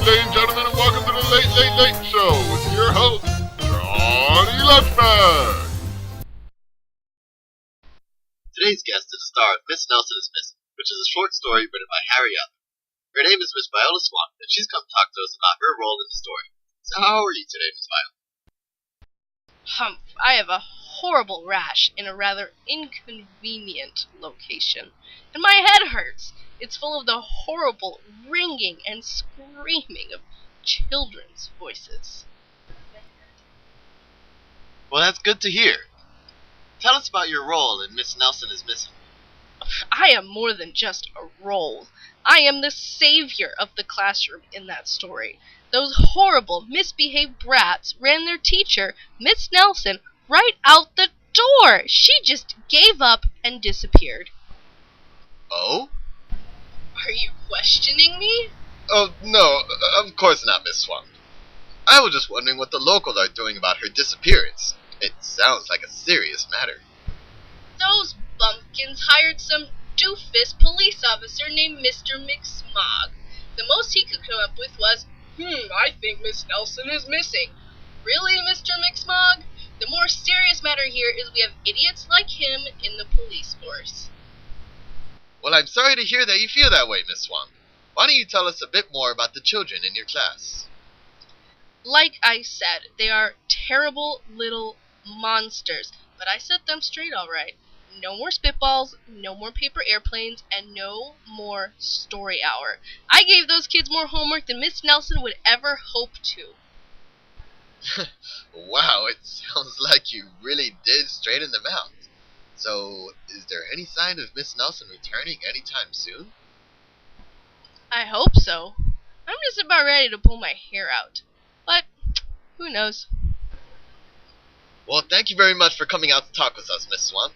ladies and gentlemen, and welcome to the Late Show with your host, Johnny Lunchbag. Today's guest is the star of Miss Nelson is Missing, which is a short story written by Harry Allard. Her name is Miss Viola Swan, and she's come to talk to us about her role in the story. So how are you today, Miss Viola? Humph, I have a horrible rash in a rather inconvenient location, and my head hurts. It's full of the horrible ringing and screaming of children's voices. Well, that's good to hear. Tell us about your role in Miss Nelson is Missing. I am more than just a role. I am the savior of the classroom in that story. Those horrible, misbehaved brats ran their teacher, Miss Nelson, right out the door. She just gave up and disappeared. Oh? Are you questioning me? Oh, no, of course not, Miss Swan. I was just wondering what the locals are doing about her disappearance. It sounds like a serious matter. Those bumpkins hired some doofus police officer named Mr. McSmog. The most he could come up with was, I think Miss Nelson is missing. Really, Mr. McSmog? The more serious matter here is we have idiots like him in the police force. Well, I'm sorry to hear that you feel that way, Miss Swan. Why don't you tell us a bit more about the children in your class? Like I said, they are terrible little monsters, but I set them straight all right. No more spitballs, no more paper airplanes, and no more story hour. I gave those kids more homework than Miss Nelson would ever hope to. Wow, it sounds like you really did straighten them out. So, is there any sign of Miss Nelson returning anytime soon? I hope so. I'm just about ready to pull my hair out. But, who knows? Well, thank you very much for coming out to talk with us, Miss Swamp.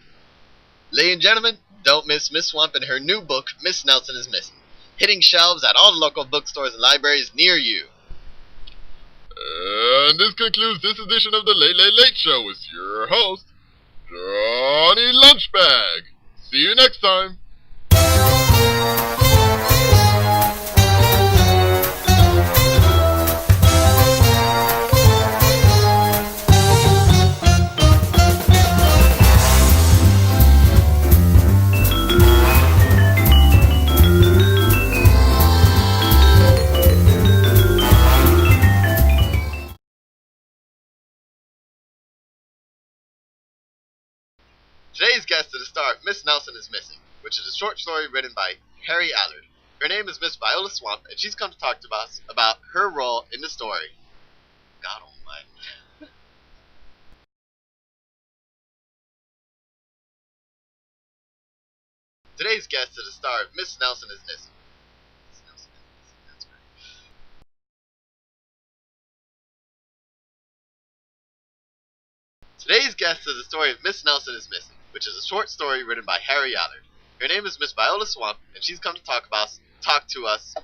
Ladies and gentlemen, don't miss Miss Swamp and her new book, Miss Nelson is Missing, hitting shelves at all the local bookstores and libraries near you. And this concludes this edition of the Late Show with your host, Johnny Lunchbag. See you next time. Today's guest is the star of Miss Nelson is Missing, which is a short story written by Harry Allard. Her name is Miss Viola Swamp, and she's come to talk to us about her role in the story. God almighty. Today's guest is the star of Miss Nelson is Missing. Miss Nelson is Missing, that's right. Today's guest is the story of Miss Nelson is Missing, which is a short story written by Harry Allard. Her name is Miss Viola Swamp, and she's come to talk to us